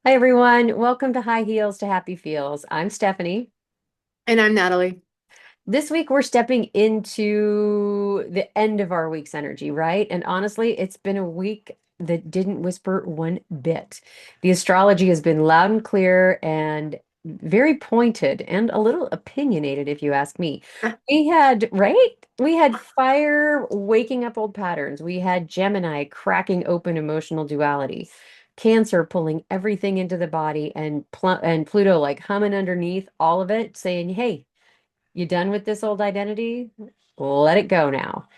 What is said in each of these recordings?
Hi, everyone. Welcome to High Heels to Happy Feels. I'm Stephanie. And I'm Natalie. This week, we're stepping into the end of our week's energy, right? And honestly, it's been a week that didn't whisper one bit. The astrology has been loud and clear and very pointed and a little opinionated, if you ask me. We had, right? We had fire waking up old patterns. We had Gemini cracking open emotional duality. Cancer pulling everything into the body and Pluto like humming underneath all of it, saying, "Hey, you done with this old identity? Let it go now."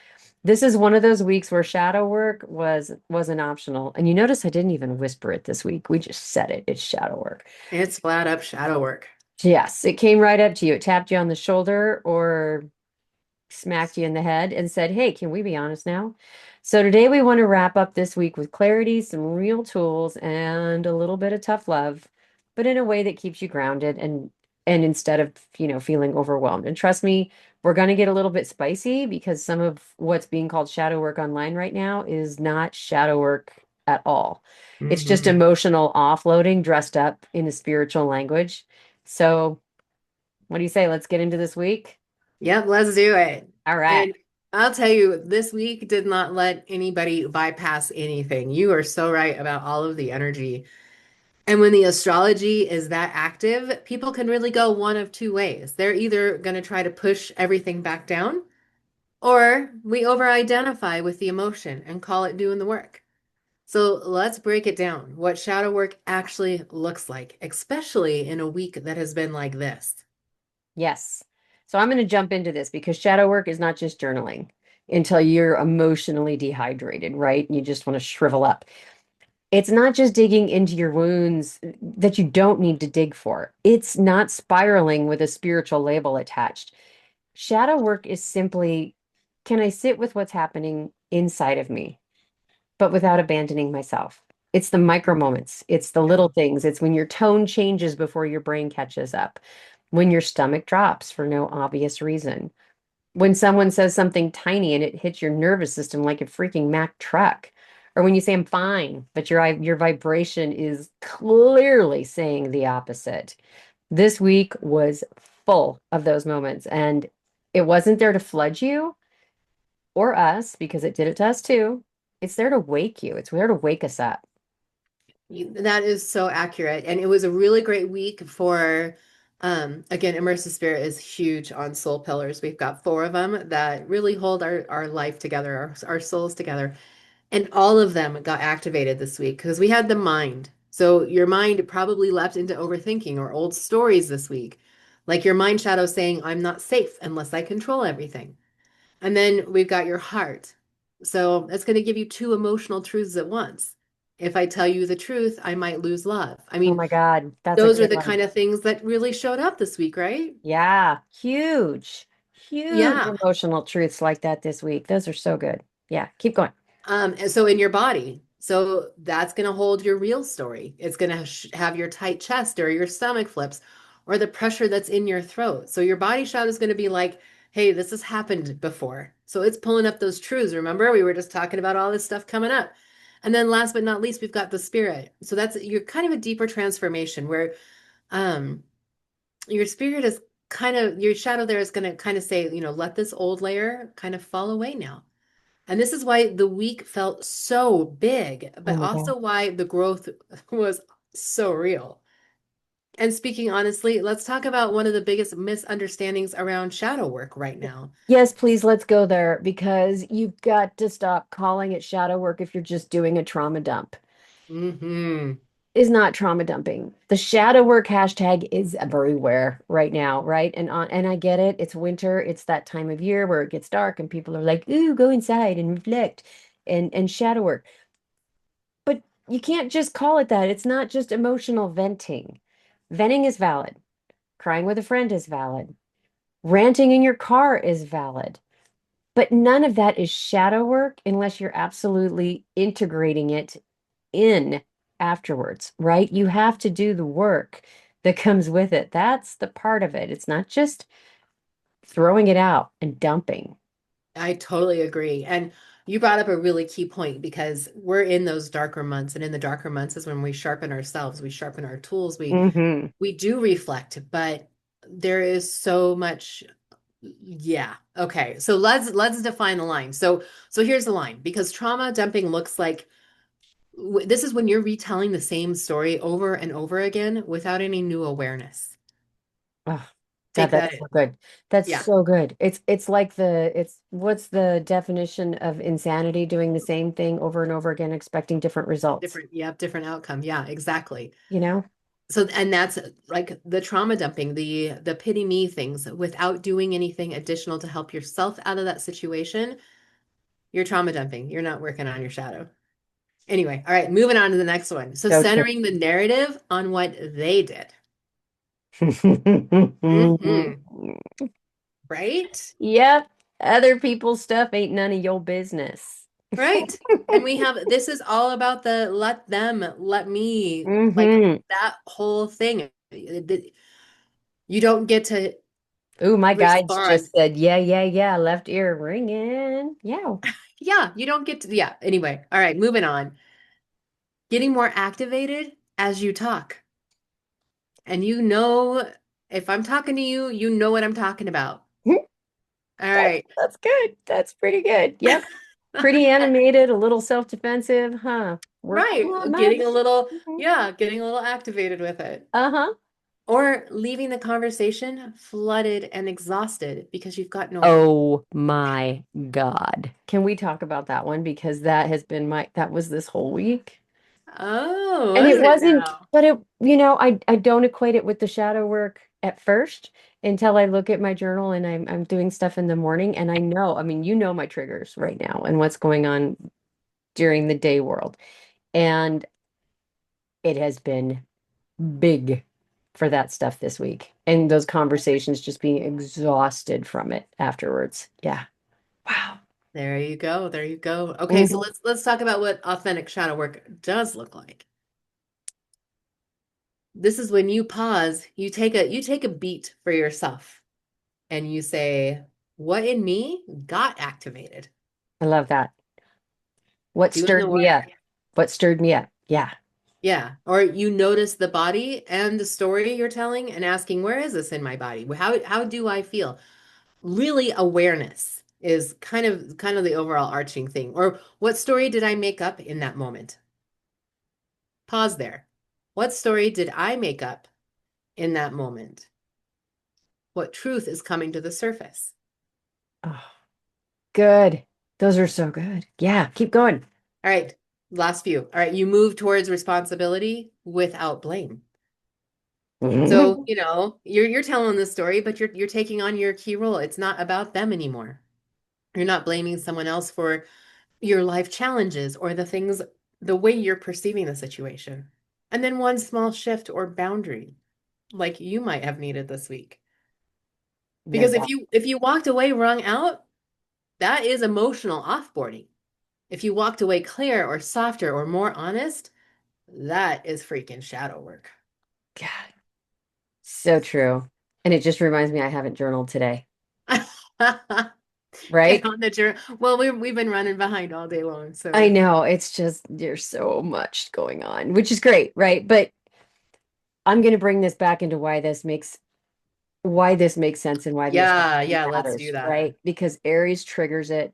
This is one of those weeks where shadow work wasn't optional. And you notice I didn't even whisper it this week. We just said it. It's shadow work. It's flat up shadow work. Yes, it came right up to you. It tapped you on the shoulder or smacked you in the head and said, "Hey, can we be honest now?" So today we want to wrap up this week with clarity, some real tools, and a little bit of tough love, but in a way that keeps you grounded and instead of, feeling overwhelmed. And trust me, we're going to get a little bit spicy because some of what's being called shadow work online right now is not shadow work at all. It's just Hmm. emotional offloading dressed up in a spiritual language. So, what do you say? Let's get into this week. Yep, let's do it. All right. And I'll tell you, this week did not let anybody bypass anything. You are so right about all of the energy. And when the astrology is that active, people can really go one of two ways. They're either going to try to push everything back down, or we over-identify with the emotion and call it doing the work. So let's break it down, what shadow work actually looks like, especially in a week that has been like this. Yes. So I'm going to jump into this because shadow work is not just journaling until you're emotionally dehydrated, right? And you just want to shrivel up. It's not just digging into your wounds that you don't need to dig for. It's not spiraling with a spiritual label attached. Shadow work is simply, can I sit with what's happening inside of me, but without abandoning myself? It's the micro moments. It's the Yeah. little things. It's when your tone changes before your brain catches up, when your stomach drops for no obvious reason, when someone says something tiny and it hits your nervous system like a freaking Mack truck, or when you say I'm fine, but your vibration is clearly saying the opposite. This week was full of those moments, and it wasn't there to flood you or us because it did it to us too. It's there to wake you. It's there to wake us up. That is so accurate. And it was a really great week for, again, Immersive Spirit is huge on soul pillars. We've got four of them that really hold our life together, our souls together. And all of them got activated this week because we had the mind. So your mind probably leapt into overthinking or old stories this week. Like your mind shadow saying, I'm not safe unless I control everything. And then we've got your heart. So that's going to give you two emotional truths at once. If I tell you the truth, I might lose love. I Oh mean, my God, that's a those are good the one. kind of things that really showed up this week, right? Yeah, huge, huge Yeah. emotional truths like that this week. Those are so good. Yeah, keep going. And so in your body, so that's going to hold your real story. It's going to have your tight chest or your stomach flips or the pressure that's in your throat. So your body shout is going to be like, hey, this has happened before. So it's pulling up those truths. Remember, we were just talking about all this stuff coming up. And then last but not least, we've got the spirit. So that's you're kind of a deeper transformation where um your spirit is kind of your shadow there is going to kind of say, let this old layer kind of fall away now. And this is why the week felt so big, Oh but my also God. why the growth was so real. And speaking honestly, let's talk about one of the biggest misunderstandings around shadow work right now. Yes, please, let's go there because you've got to stop calling it shadow work if you're just doing a trauma dump. Hmm. Is not trauma dumping. The shadow work hashtag is everywhere right now, right? And I get it. It's winter. It's that time of year where it gets dark and people are like, "Ooh, go inside and reflect and shadow work." But you can't just call it that. It's not just emotional venting. Venting is valid. Crying with a friend is valid. Ranting in your car is valid. But none of that is shadow work unless you're absolutely integrating it in afterwards, right? You have to do the work that comes with it. That's the part of it. It's not just throwing it out and dumping. I totally agree. And You brought up a really key point because we're in those darker months, and in the darker months is when we sharpen ourselves, we sharpen our tools, Hmm. we do reflect, but there is so much. Yeah. Okay. So let's define the line. So here's the line because trauma dumping looks like this is when you're retelling the same story over and over again without any new awareness. Oh, God, Take that that's in. so good. That's Yeah. so good. It's like it's what's the definition of insanity? Doing the same thing over and over again, expecting different results, Different, yep, different outcome. Yeah, exactly. you know? So, and that's like the trauma dumping, the pity me things without doing anything additional to help yourself out of that situation. You're trauma dumping. You're not working on your shadow. Anyway, all right, moving on to the next one. So So true. centering the narrative on what they did. Hmm. Right? Yep. Other people's stuff ain't none of your business. Right. And we have this is all about the let them, let me, like Hmm. that whole thing. You don't get to Ooh, my guides respond. just said, yeah, yeah, yeah, left ear ringing. Yeah. Yeah, you don't get to, yeah. Anyway, all right, moving on. Getting more activated as you talk. And you know, if I'm talking to you, you know what I'm talking about. All right. That's good. That's pretty good. Yep. Pretty animated, a little self-defensive, huh? Working Right. that Getting a much? little, Mhm. yeah, getting a little activated with it. Uh-huh. Or leaving the conversation flooded and exhausted because you've got no. Oh my God. Can we talk about that one? Because that has been that was this whole week. Oh, And was it it wasn't, now? but I don't equate it with the shadow work at first until I look at my journal and I'm doing stuff in the morning and I know, I mean, you know my triggers right now and what's going on during the day world. And it has been big for that stuff this week. And those conversations just being exhausted from it afterwards. Yeah. Wow. There you go. There you go. Okay, so Mhm. let's talk about what authentic shadow work does look like. This is when you pause, you take a beat for yourself and you say, what in me got activated? I love that. What Doing the stirred me work. up? What stirred me up? Yeah. Yeah. Or you notice the body and the story you're telling and asking, where is this in my body? How do I feel? Really awareness is kind of the overall arching thing. Or what story did I make up in that moment? Pause there. What story did I make up in that moment? What truth is coming to the surface? Oh, good. Those are so good. Yeah. Keep going. All right, last few. All right, you move towards responsibility without blame. So, you're telling the story, but you're taking on your key role. It's not about them anymore. You're not blaming someone else for your life challenges or the way you're perceiving the situation. And then one small shift or boundary, like you might have needed this week. No Because if doubt. you walked away wrung out, that is emotional offboarding. If you walked away clear or softer or more honest, that is freaking shadow work. God. So true. And it just reminds me I haven't journaled today. Get Right? on the journey. Well, we've been running behind all day long, I so know. It's just there's so much going on, which is great, right? But I'm going to bring this back into why this makes sense and why the yeah, astrology yeah, let's do matters, that. right? Because Aries triggers it,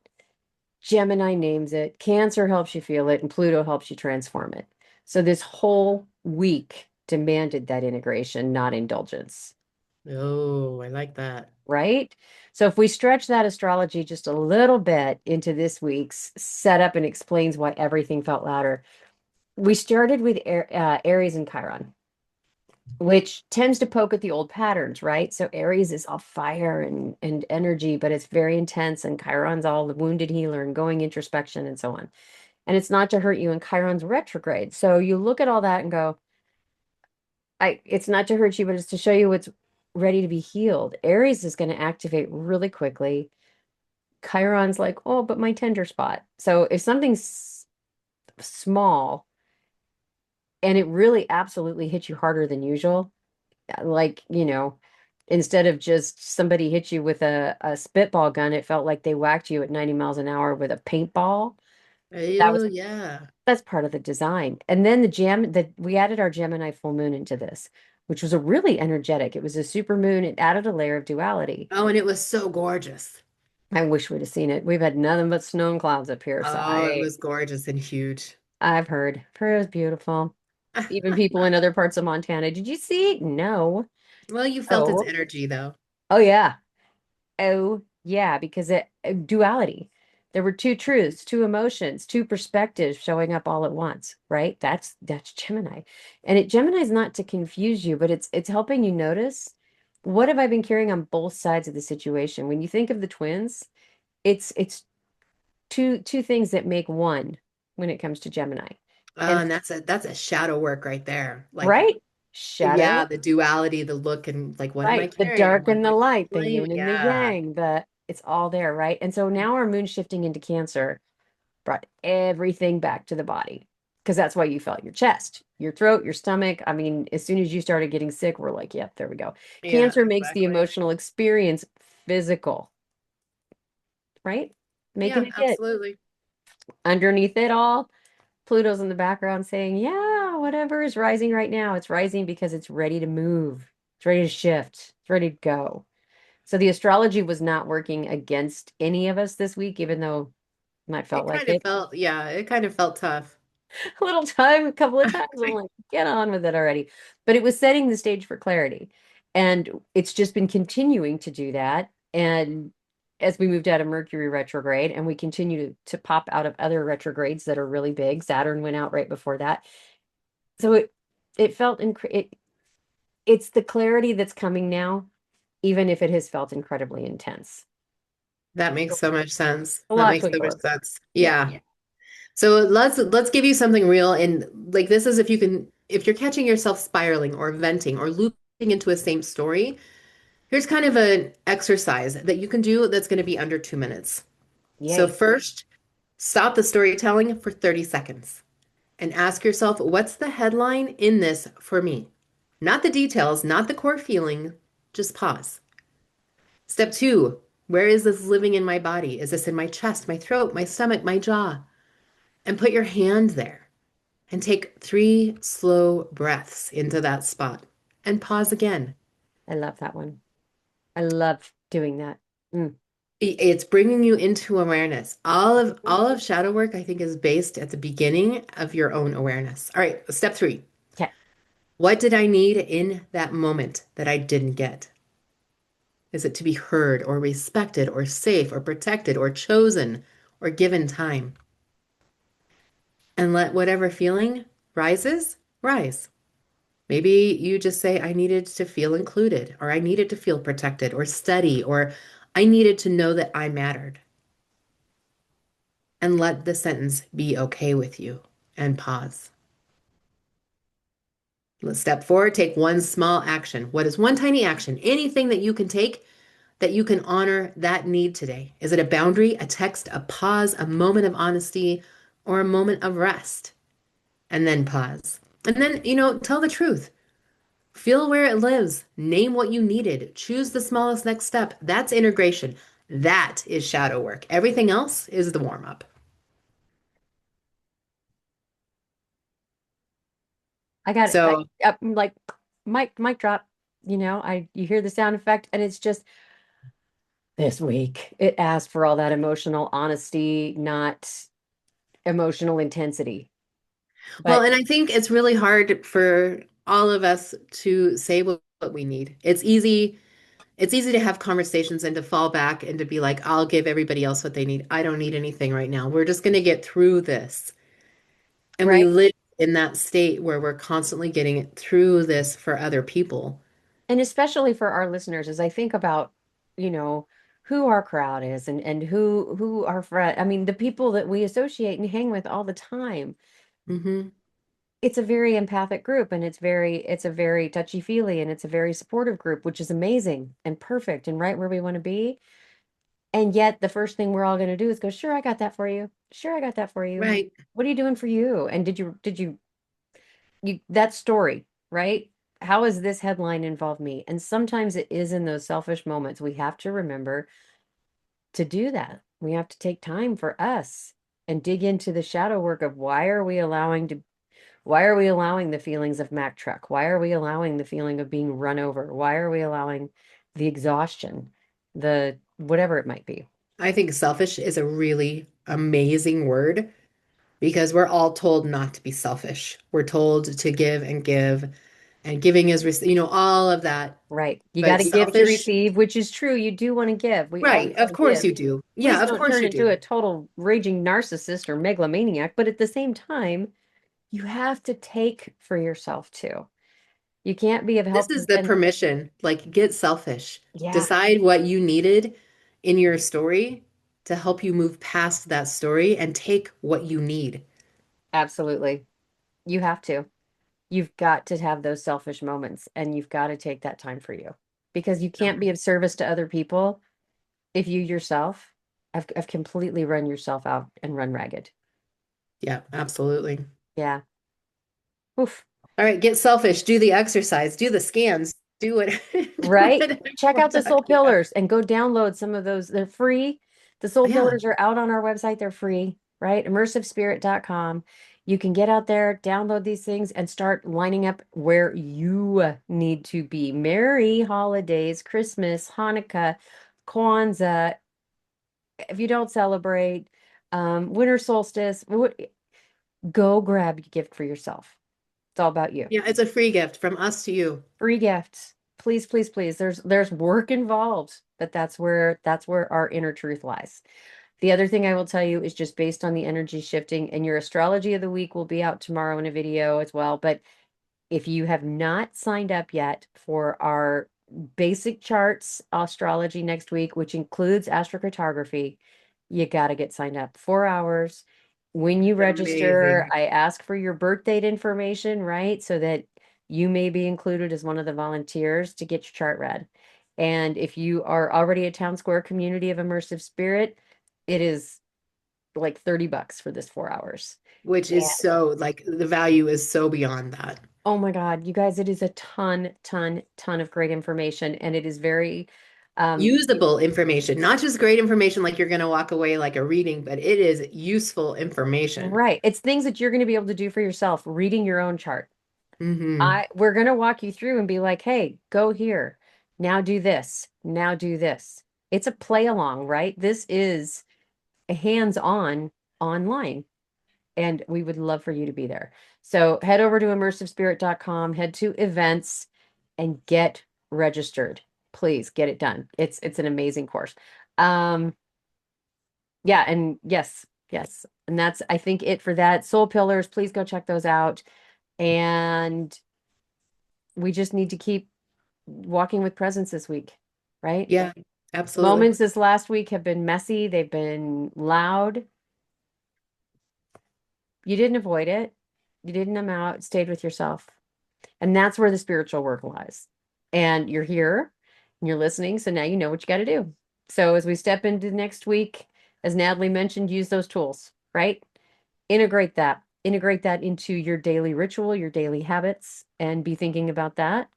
Gemini names it, Cancer helps you feel it, and Pluto helps you transform it. So this whole week demanded that integration, not indulgence, Oh, I like that. right? So if we stretch that astrology just a little bit into this week's setup and explains why everything felt louder, we started with Aries and Chiron, which tends to poke at the old patterns, right? So Aries is all fire and energy, but it's very intense, and Chiron's all the wounded healer and going introspection and so on. And it's not to hurt you, and Chiron's retrograde. So you look at all that and go, it's not to hurt you, but it's to show you what's ready to be healed. Aries is going to activate really quickly. Chiron's like, oh, but my tender spot. So if something's small and it really absolutely hits you harder than usual, like, Instead of just somebody hit you with a spitball gun, it felt like they whacked you at 90 miles an hour with a paintball. That Oh, was yeah. that's part of the design. And then that we added our Gemini full moon into this, which was a really energetic. It was a super moon. It added a layer of duality. Oh, and it was so gorgeous. I wish we'd have seen it. We've had nothing but snow and clouds up here, so Oh, it was gorgeous and huge. I've heard it was beautiful. Even people in other parts of Montana. Did you see? No. Well, you felt its Oh. energy though. Oh yeah. Oh yeah, because duality. There were two truths, two emotions, two perspectives showing up all at once, right? That's Gemini. And Gemini is not to confuse you, but it's helping you notice what have I been carrying on both sides of the situation. When you think of the twins, it's two things that make one when it comes to Gemini. And And that's a shadow work right there. Like, right? yeah, Shadow, the duality, the look, and like, what am I right? The carrying and dark what and am the I light, the playing? yin and the Yeah. yang, it's all there, right? And so now our moon's shifting into Cancer brought everything back to the body because that's why you felt your chest, your throat, your stomach. I mean, as soon as you started getting sick, we're like, yep, there we go. Yeah, Cancer makes the exactly. emotional experience physical, right? Making Yeah, it hit. absolutely. Underneath it all, Pluto's in the background saying, yeah, whatever is rising right now, it's rising because it's ready to move. It's ready to shift. It's ready to go. So the astrology was not working against any of us this week, even though it might felt It like kind of it. felt, yeah, it kind of felt tough. A little time, a couple of times. I'm like, get on with it already. But it was setting the stage for clarity. And it's just been continuing to do that. And as we moved out of Mercury retrograde and we continue to pop out of other retrogrades that are really big, Saturn went out right before that. So it felt it's the clarity that's coming now, even if it has felt incredibly intense. That makes so much sense. A That lot makes to so much absorb. sense. Yeah. Yeah. So let's give you something real and like this is if you're catching yourself spiraling or venting or looping into a same story, here's kind of an exercise that you can do that's going to be under 2 minutes. So Yay. first, stop the storytelling for 30 seconds and ask yourself, what's the headline in this for me? Not the details, not the core feeling, just pause. Step two, where is this living in my body? Is this in my chest, my throat, my stomach, my jaw? And put your hand there and take 3 slow breaths into that spot and pause again. I love that one. I love doing that. Mm. It's bringing you into awareness. All of shadow work, I think, is based at the beginning of your own awareness. All right, step three. Okay. What did I need in that moment that I didn't get? Is it to be heard or respected or safe or protected or chosen or given time? And let whatever feeling rises, rise. Maybe you just say, I needed to feel included, or I needed to feel protected, or steady, or I needed to know that I mattered. And let the sentence be okay with you and pause. Let's step forward, take one small action. What is one tiny action? Anything that you can take that you can honor that need today. Is it a boundary, a text, a pause, a moment of honesty, or a moment of rest? And then pause. And then, tell the truth. Feel where it lives. Name what you needed. Choose the smallest next step. That's integration. That is shadow work. Everything else is the warm up. I got it. So, Like mic drop, you hear the sound effect and it's just this week. It asked for all that emotional honesty, not emotional intensity. well, But and I think it's really hard for all of us to say what we need. It's easy to have conversations and to fall back and to be like, I'll give everybody else what they need. I don't need anything right now. We're just going to get through this. And we right. live in that state where we're constantly getting through this for other people. And especially for our listeners, as I think about, you know, who our crowd is and who our friend, I mean, the people that we associate and hang with all the time. Hmm. It's a very empathic group and it's a very touchy-feely and it's a very supportive group, which is amazing and perfect and right where we want to be. And yet the first thing we're all going to do is go, sure, I got that for you. Sure, I got that for you. Right. What are you doing for you? And did you that story, right? how does this headline involve me? And sometimes it is in those selfish moments. We have to remember to do that. We have to take time for us and dig into the shadow work of why are we allowing the feelings of Mack truck? Why are we allowing the feeling of being run over? Why are we allowing the exhaustion, the whatever it might be? I think selfish is a really amazing word because we're all told not to be selfish. We're told to give, and giving is, all of that. Right. You got But to give to selfish, receive, which is true. You do want to give. We all right? Of want to course give. you do. Please Yeah, of don't course turn you into do. a total raging narcissist or megalomaniac, but at the same time, you have to take for yourself too. You can't be of This help to is the then, permission. Like, get selfish. yeah, Decide what you needed in your story to help you move past that story and take what you need. absolutely. You have to. You've got to have those selfish moments and you've got to take that time for you because you can't be of service to other people if you yourself have completely run yourself out and run ragged. Yeah, absolutely. Yeah. Oof. All right, get selfish, do the exercise, do the scans, do what do Right? whatever you Check out want the to Soul do. Pillars and go download some of those. They're free. The Soul Yeah, Pillars are out on our website. They're free, right? Immersivespirit.com. You can get out there, download these things, and start lining up where you need to be. Merry holidays, Christmas, Hanukkah, Kwanzaa. If you don't celebrate, winter solstice, go grab a gift for yourself. It's all about you. yeah, it's a free gift from us to you. Free gifts. Please, please, please. There's work involved, but that's where our inner truth lies. The other thing I will tell you is just based on the energy shifting, and your astrology of the week will be out tomorrow in a video as well. But if you have not signed up yet for our basic charts astrology next week, which includes astrocartography, you got to get signed up. 4 hours. When you register, Amazing. I ask for your birth date information, right? So that you may be included as one of the volunteers to get your chart read. And if you are already a town square community of immersive spirit, it is like $30 for this 4 hours. Which is so, like, the value is so beyond that. Oh my God, you guys, it is a ton of great information. And it is very, um, Usable information, not just great information like you're going to walk away like a reading, but it is useful information. right. It's things that you're going to be able to do for yourself, reading your own chart. Hmm. We're going to walk you through and be like, hey, go here. Now do this. Now do this. It's a play along, right? This is a hands-on online. And we would love for you to be there. So head over to immersivespirit.com, head to events, and get registered. Please get it done. It's an amazing course. Um, yeah, and yes, yes. And that's I think it for that. Soul Pillars, please go check those out. And we just need to keep walking with presence this week, right? Yeah, absolutely. Moments this last week have been messy, they've been loud. You didn't avoid it. You didn't numb out, stayed with yourself. And that's where the spiritual work lies. And you're here and you're listening. So now you know what you got to do. So as we step into next week, as Natalie mentioned, use those tools, right? Integrate that into your daily ritual, your daily habits, and be thinking about that.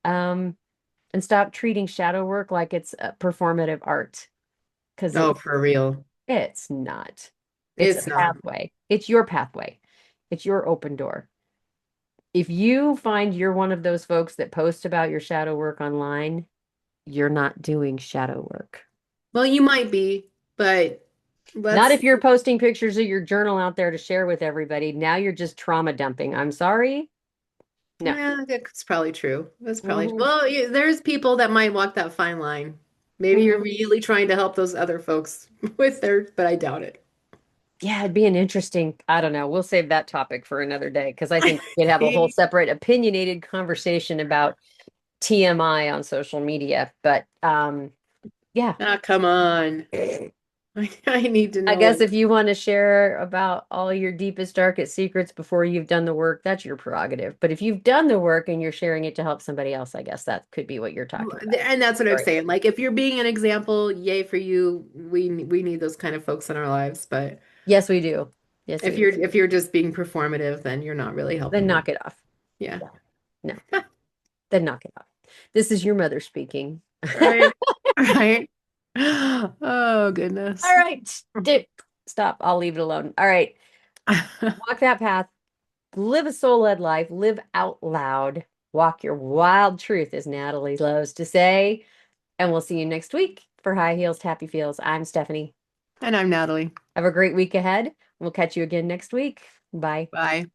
Um, and stop treating shadow work like it's a performative art because Oh, for real. it's not. It's a It's not. pathway. It's your pathway. It's your open door. If you find you're one of those folks that post about your shadow work online, you're not doing shadow work. Well, you might be, but Not if let's, you're posting pictures of your journal out there to share with everybody. Now you're just trauma dumping. I'm sorry. No. yeah, that's probably true. That's probably, Hmm. well, there's people that might walk that fine line. Maybe you're Hmm. really trying to help those other folks with their, but I doubt it. Yeah, it'd be an interesting, I don't know. We'll save that topic for another day because I think we could have a whole separate opinionated conversation about TMI on social media. But yeah. Ah, come on. I need to I guess know. if you want to share about all your deepest, darkest secrets before you've done the work, that's your prerogative. But if you've done the work and you're sharing it to help somebody else, I guess that could be what you're talking about. And that's what I'm Right. saying. Like, if you're being an example, yay for you. We need those kind of folks in our lives. But Yes, we do. Yes, we do. if you're just being performative, then you're not really Then helping them. knock it off. Yeah. Yeah. No. then knock it off. This is your mother speaking. Right. Right. Oh, All goodness. right. Stop. I'll leave it alone. All right. Walk that path. Live a soul-led life. Live out loud. Walk your wild truth, as Natalie loves to say. And we'll see you next week for High Heels, Happy Feels. I'm Stephanie. And I'm Natalie. Have a great week ahead. We'll catch you again next week. Bye. Bye.